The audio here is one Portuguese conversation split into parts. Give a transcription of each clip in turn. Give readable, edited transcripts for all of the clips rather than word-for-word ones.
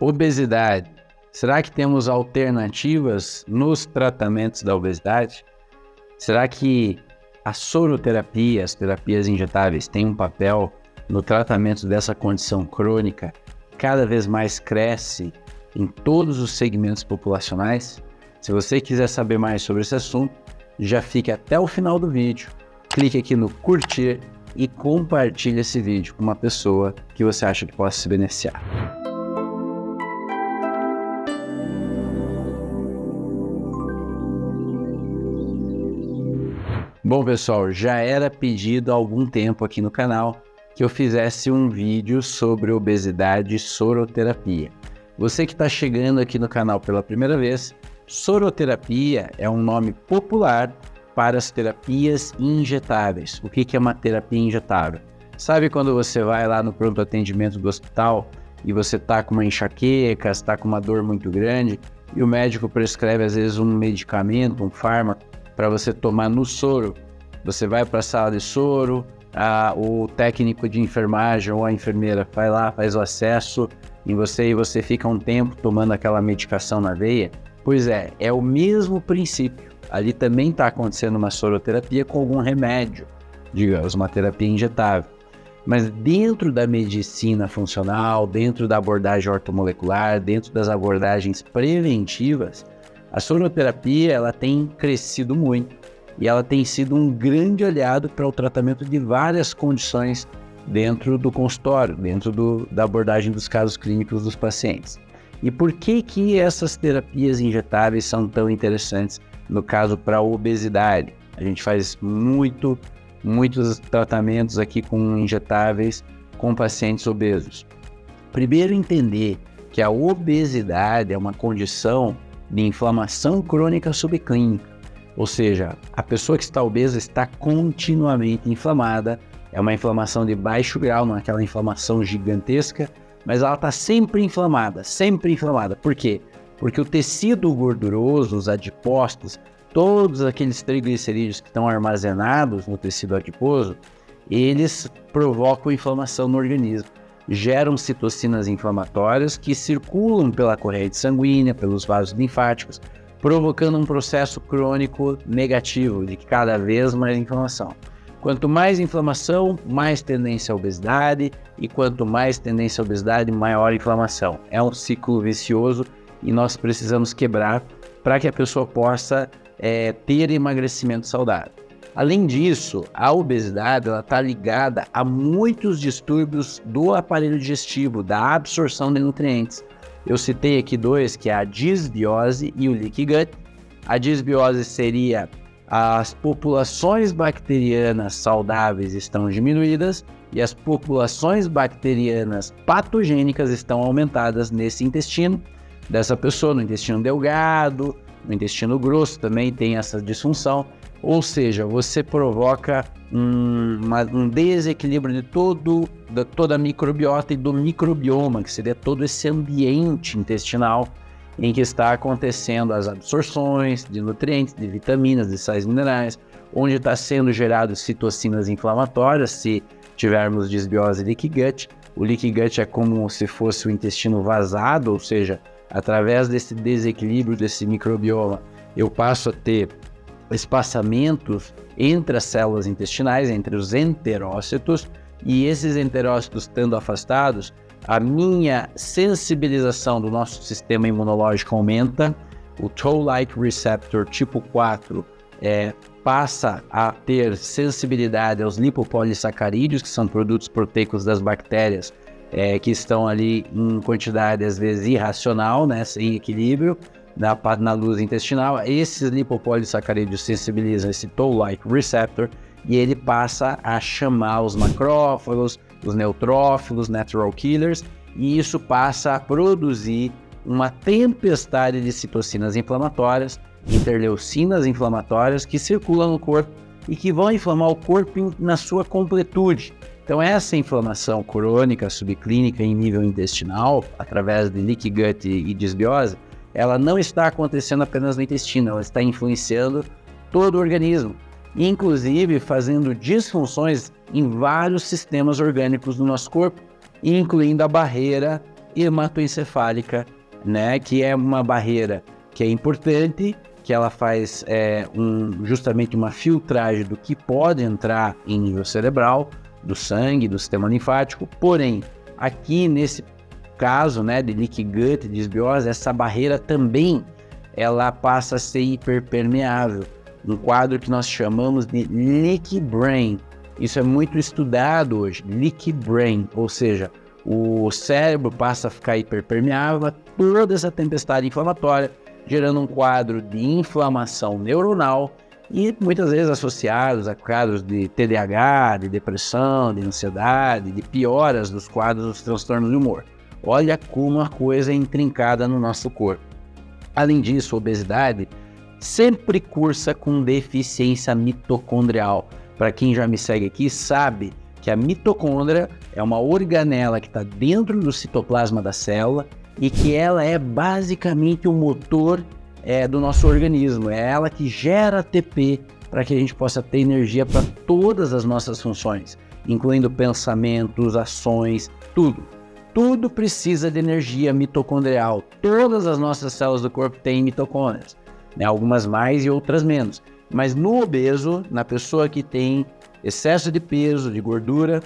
Obesidade. Será que temos alternativas nos tratamentos da obesidade? Será que a soroterapia, as terapias injetáveis, têm um papel no tratamento dessa condição crônica que cada vez mais cresce em todos os segmentos populacionais? Se você quiser saber mais sobre esse assunto, já fique até o final do vídeo, clique aqui no curtir e compartilhe esse vídeo com uma pessoa que você acha que possa se beneficiar. Bom, pessoal, já era pedido há algum tempo aqui no canal que eu fizesse um vídeo sobre obesidade e soroterapia. Você que está chegando aqui no canal pela primeira vez, soroterapia é um nome popular para as terapias injetáveis. O que é uma terapia injetável? Sabe quando você vai lá no pronto atendimento do hospital e você está com uma enxaqueca, está com uma dor muito grande e o médico prescreve às vezes um medicamento, um fármaco, para você tomar no soro? Você vai para a sala de soro, o técnico de enfermagem ou a enfermeira vai lá, faz o acesso em você e você fica um tempo tomando aquela medicação na veia. Pois é o mesmo princípio. Ali também está acontecendo uma soroterapia com algum remédio, digamos, uma terapia injetável. Mas dentro da medicina funcional, dentro da abordagem ortomolecular, dentro das abordagens preventivas, a soroterapia ela tem crescido muito e ela tem sido um grande aliado para o tratamento de várias condições dentro do consultório, dentro da abordagem dos casos clínicos dos pacientes. E por que essas terapias injetáveis são tão interessantes no caso para a obesidade? A gente faz muitos tratamentos aqui com injetáveis com pacientes obesos. Primeiro, entender que a obesidade é uma condição de inflamação crônica subclínica, ou seja, a pessoa que está obesa está continuamente inflamada, é uma inflamação de baixo grau, não é aquela inflamação gigantesca, mas ela está sempre inflamada. Por quê? Porque o tecido gorduroso, os adipócitos, todos aqueles triglicerídeos que estão armazenados no tecido adiposo, eles provocam inflamação no organismo. Geram citocinas inflamatórias que circulam pela corrente sanguínea, pelos vasos linfáticos, provocando um processo crônico negativo de cada vez mais inflamação. Quanto mais inflamação, mais tendência à obesidade, e quanto mais tendência à obesidade, maior inflamação. É um ciclo vicioso e nós precisamos quebrar para que a pessoa possa ter emagrecimento saudável. Além disso, a obesidade está ligada a muitos distúrbios do aparelho digestivo, da absorção de nutrientes. Eu citei aqui dois, que é a disbiose e o leaky gut. A disbiose seria as populações bacterianas saudáveis estão diminuídas e as populações bacterianas patogênicas estão aumentadas nesse intestino dessa pessoa, no intestino delgado, no intestino grosso também tem essa disfunção. Ou seja, você provoca um desequilíbrio de toda a microbiota e do microbioma, que seria todo esse ambiente intestinal em que está acontecendo as absorções de nutrientes, de vitaminas, de sais minerais, onde está sendo gerado citocinas inflamatórias, se tivermos disbiose e leaky gut. O leaky gut é como se fosse o intestino vazado, ou seja, através desse desequilíbrio desse microbioma, eu passo a ter espaçamentos entre as células intestinais, entre os enterócitos, e esses enterócitos estando afastados, a minha sensibilização do nosso sistema imunológico aumenta, o Toll-like receptor tipo 4 passa a ter sensibilidade aos lipopolissacarídeos, que são produtos proteicos das bactérias, que estão ali em quantidade às vezes irracional, né, sem equilíbrio, na luz intestinal. Esses lipopolissacarídeos sensibilizam esse Toll-like receptor e ele passa a chamar os macrófagos, os neutrófilos, natural killers, e isso passa a produzir uma tempestade de citocinas inflamatórias, interleucinas inflamatórias que circulam no corpo e que vão inflamar o corpo na sua completude. Então essa inflamação crônica subclínica em nível intestinal, através de leaky gut e disbiose, ela não está acontecendo apenas no intestino, ela está influenciando todo o organismo, inclusive fazendo disfunções em vários sistemas orgânicos do nosso corpo, incluindo a barreira hematoencefálica, né, que é uma barreira que é importante, que ela faz justamente uma filtragem do que pode entrar em nível cerebral, do sangue, do sistema linfático. Porém, aqui nesse caso, né, de leaky gut, de desbiose, essa barreira também ela passa a ser hiperpermeável, um quadro que nós chamamos de leaky brain. Isso é muito estudado hoje, leaky brain, ou seja, o cérebro passa a ficar hiperpermeável a toda essa tempestade inflamatória, gerando um quadro de inflamação neuronal e muitas vezes associados a quadros de TDAH, de depressão, de ansiedade, de pioras dos quadros dos transtornos de humor. Olha como a coisa é intrincada no nosso corpo. Além disso, a obesidade sempre cursa com deficiência mitocondrial. Para quem já me segue aqui, sabe que a mitocôndria é uma organela que está dentro do citoplasma da célula e que ela é basicamente o motor do nosso organismo. É ela que gera ATP para que a gente possa ter energia para todas as nossas funções, incluindo pensamentos, ações, tudo. Tudo precisa de energia mitocondrial. Todas as nossas células do corpo têm mitocôndrias, né? Algumas mais e outras menos. Mas no obeso, na pessoa que tem excesso de peso, de gordura,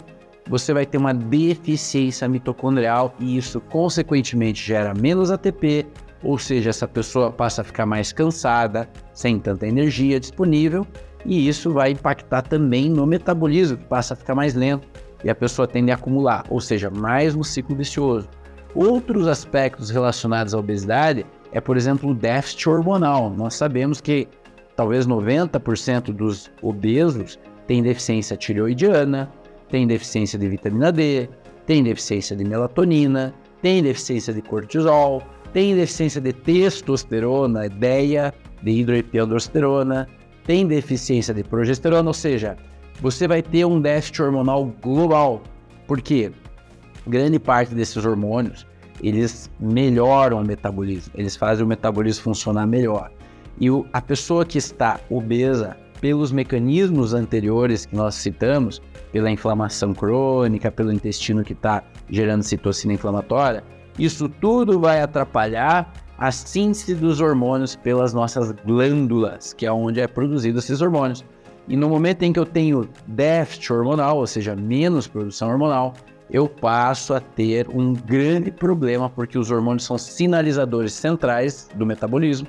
você vai ter uma deficiência mitocondrial e isso consequentemente gera menos ATP, ou seja, essa pessoa passa a ficar mais cansada, sem tanta energia disponível, e isso vai impactar também no metabolismo, que passa a ficar mais lento e a pessoa tende a acumular, ou seja, mais um ciclo vicioso. Outros aspectos relacionados à obesidade é, por exemplo, o déficit hormonal. Nós sabemos que talvez 90% dos obesos têm deficiência tireoidiana, tem deficiência de vitamina D, tem deficiência de melatonina, tem deficiência de cortisol, tem deficiência de testosterona, DEA, de hidroepiandrosterona, tem deficiência de progesterona, ou seja, você vai ter um déficit hormonal global. Por quê? Grande parte desses hormônios, eles melhoram o metabolismo, eles fazem o metabolismo funcionar melhor. E a pessoa que está obesa, pelos mecanismos anteriores que nós citamos, pela inflamação crônica, pelo intestino que está gerando citocina inflamatória, isso tudo vai atrapalhar a síntese dos hormônios pelas nossas glândulas, que é onde é produzido esses hormônios. E no momento em que eu tenho déficit hormonal, ou seja, menos produção hormonal, eu passo a ter um grande problema, porque os hormônios são sinalizadores centrais do metabolismo,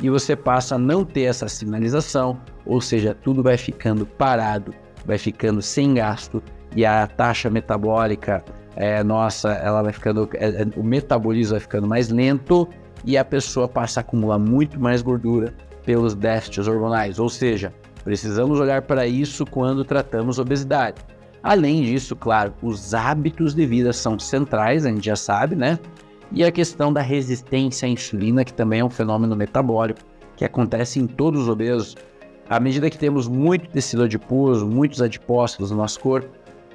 e você passa a não ter essa sinalização, ou seja, tudo vai ficando parado, vai ficando sem gasto, e a taxa metabólica, ela vai ficando, o metabolismo vai ficando mais lento, e a pessoa passa a acumular muito mais gordura pelos déficits hormonais, ou seja, precisamos olhar para isso quando tratamos obesidade. Além disso, claro, os hábitos de vida são centrais, a gente já sabe, né? E a questão da resistência à insulina, que também é um fenômeno metabólico, que acontece em todos os obesos. À medida que temos muito tecido adiposo, muitos adipócitos no nosso corpo,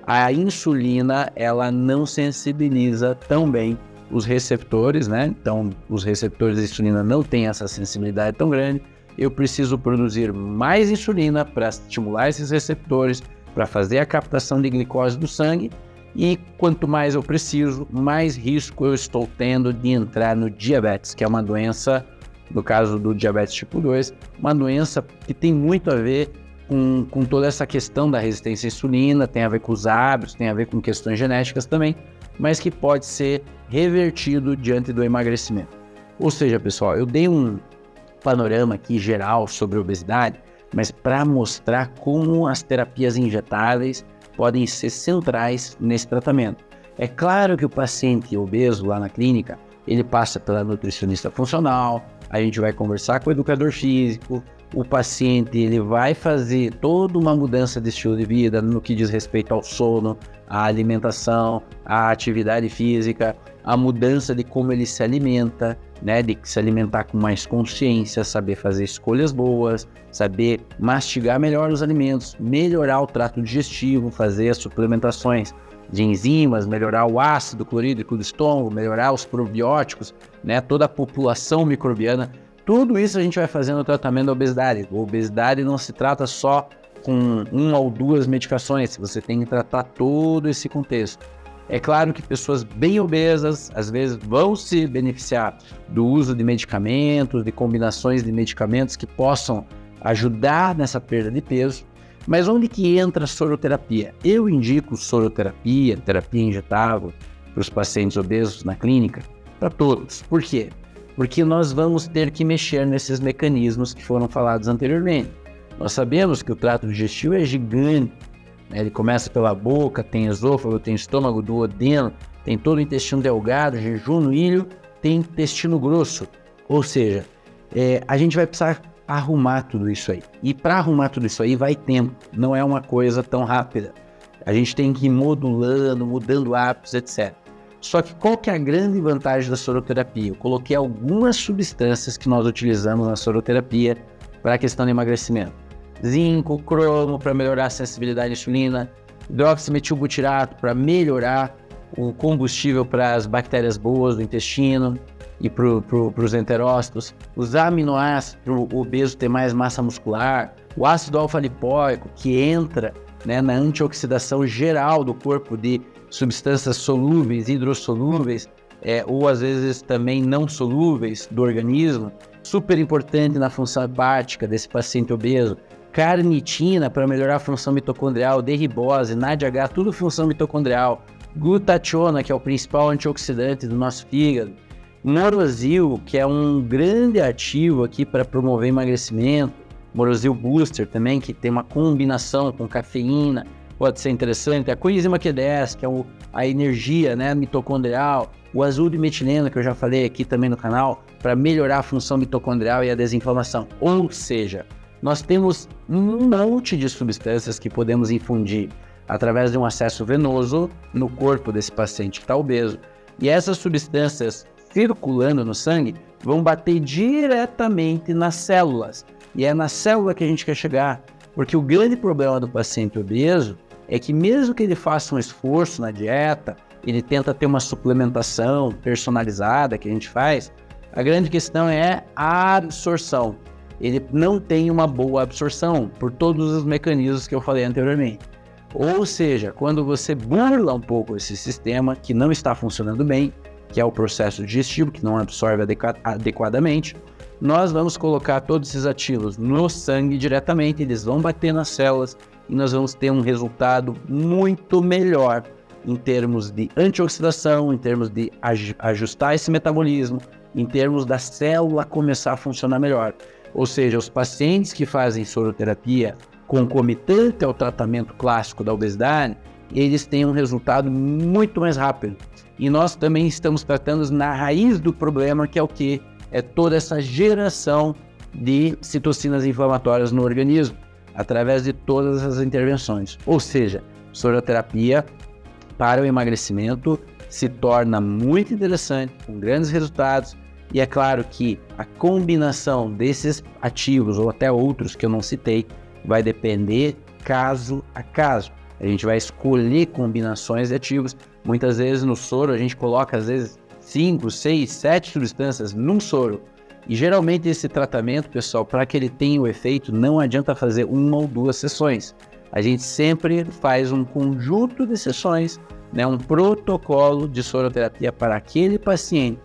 a insulina, ela não sensibiliza tão bem os receptores, né? Então, os receptores de insulina não têm essa sensibilidade tão grande. Eu preciso produzir mais insulina para estimular esses receptores, para fazer a captação de glicose do sangue, e quanto mais eu preciso, mais risco eu estou tendo de entrar no diabetes, que é uma doença, no caso do diabetes tipo 2, uma doença que tem muito a ver com toda essa questão da resistência à insulina, tem a ver com os hábitos, tem a ver com questões genéticas também, mas que pode ser revertido diante do emagrecimento. Ou seja, pessoal, eu dei um panorama aqui geral sobre obesidade, mas para mostrar como as terapias injetáveis podem ser centrais nesse tratamento. É claro que o paciente obeso lá na clínica, ele passa pela nutricionista funcional, a gente vai conversar com o educador físico, o paciente ele vai fazer toda uma mudança de estilo de vida no que diz respeito ao sono, à alimentação, à atividade física, a mudança de como ele se alimenta, né, de se alimentar com mais consciência, saber fazer escolhas boas, saber mastigar melhor os alimentos, melhorar o trato digestivo, fazer as suplementações de enzimas, melhorar o ácido clorídrico do estômago, melhorar os probióticos, né, toda a população microbiana. Tudo isso a gente vai fazer no tratamento da obesidade. A obesidade não se trata só com uma ou duas medicações, você tem que tratar todo esse contexto. É claro que pessoas bem obesas, às vezes, vão se beneficiar do uso de medicamentos, de combinações de medicamentos que possam ajudar nessa perda de peso. Mas onde que entra a soroterapia? Eu indico soroterapia, terapia injetável para os pacientes obesos na clínica, para todos. Por quê? Porque nós vamos ter que mexer nesses mecanismos que foram falados anteriormente. Nós sabemos que o trato digestivo é gigante, né? Ele começa pela boca, tem esôfago, tem estômago, duodeno, tem todo o intestino delgado, jejum, ilho, tem intestino grosso. Ou seja, a gente vai precisar arrumar tudo isso aí. E para arrumar tudo isso aí vai tempo, não é uma coisa tão rápida. A gente tem que ir modulando, mudando hábitos, etc. Só que qual que é a grande vantagem da soroterapia? Eu coloquei algumas substâncias que nós utilizamos na soroterapia para a questão de emagrecimento. Zinco, cromo para melhorar a sensibilidade à insulina, hidroximetilbutirato para melhorar o combustível para as bactérias boas do intestino e para os enterócitos, os aminoácidos para o obeso ter mais massa muscular, o ácido alfa-lipóico que entra, né, na antioxidação geral do corpo de substâncias solúveis, hidrossolúveis, ou às vezes também não solúveis do organismo, super importante na função hepática desse paciente obeso, carnitina para melhorar a função mitocondrial, derribose, NADH, tudo função mitocondrial, glutationa, que é o principal antioxidante do nosso fígado, Morosil, que é um grande ativo aqui para promover emagrecimento, Morosil Booster também, que tem uma combinação com cafeína, pode ser interessante, a coenzima Q10, que é a energia, né, mitocondrial, o azul de metileno, que eu já falei aqui também no canal, para melhorar a função mitocondrial e a desinflamação. Ou seja, nós temos um monte de substâncias que podemos infundir através de um acesso venoso no corpo desse paciente que está obeso. E essas substâncias circulando no sangue vão bater diretamente nas células. E é na célula que a gente quer chegar. Porque o grande problema do paciente obeso é que mesmo que ele faça um esforço na dieta, ele tenta ter uma suplementação personalizada que a gente faz, a grande questão é a absorção. Ele não tem uma boa absorção por todos os mecanismos que eu falei anteriormente. Ou seja, quando você burla um pouco esse sistema que não está funcionando bem, que é o processo digestivo, que não absorve adequadamente, nós vamos colocar todos esses ativos no sangue diretamente, eles vão bater nas células e nós vamos ter um resultado muito melhor em termos de antioxidação, em termos de ajustar esse metabolismo, em termos da célula começar a funcionar melhor. Ou seja, os pacientes que fazem soroterapia concomitante ao tratamento clássico da obesidade, eles têm um resultado muito mais rápido. E nós também estamos tratando na raiz do problema, que é o quê? É toda essa geração de citocinas inflamatórias no organismo, através de todas as intervenções. Ou seja, soroterapia para o emagrecimento se torna muito interessante, com grandes resultados, e é claro que a combinação desses ativos, ou até outros que eu não citei, vai depender caso a caso. A gente vai escolher combinações de ativos. Muitas vezes no soro a gente coloca às vezes 5, 6, 7 substâncias num soro. E geralmente esse tratamento, pessoal, para que ele tenha o efeito, não adianta fazer uma ou duas sessões. A gente sempre faz um conjunto de sessões, né, um protocolo de soroterapia para aquele paciente.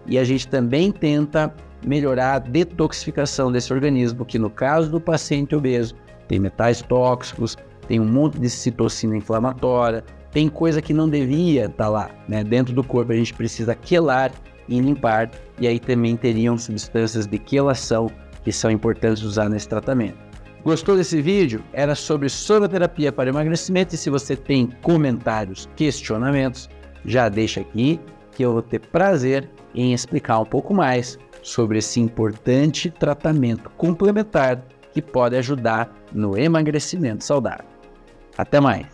E a gente também tenta melhorar a detoxificação desse organismo, que no caso do paciente obeso, tem metais tóxicos, tem um monte de citocina inflamatória, tem coisa que não devia estar lá, né? Dentro do corpo a gente precisa quelar e limpar, e aí também teriam substâncias de quelação que são importantes usar nesse tratamento. Gostou desse vídeo? Era sobre soroterapia para emagrecimento, e se você tem comentários, questionamentos, já deixa aqui que eu vou ter prazer em explicar um pouco mais sobre esse importante tratamento complementar que pode ajudar no emagrecimento saudável. Até mais!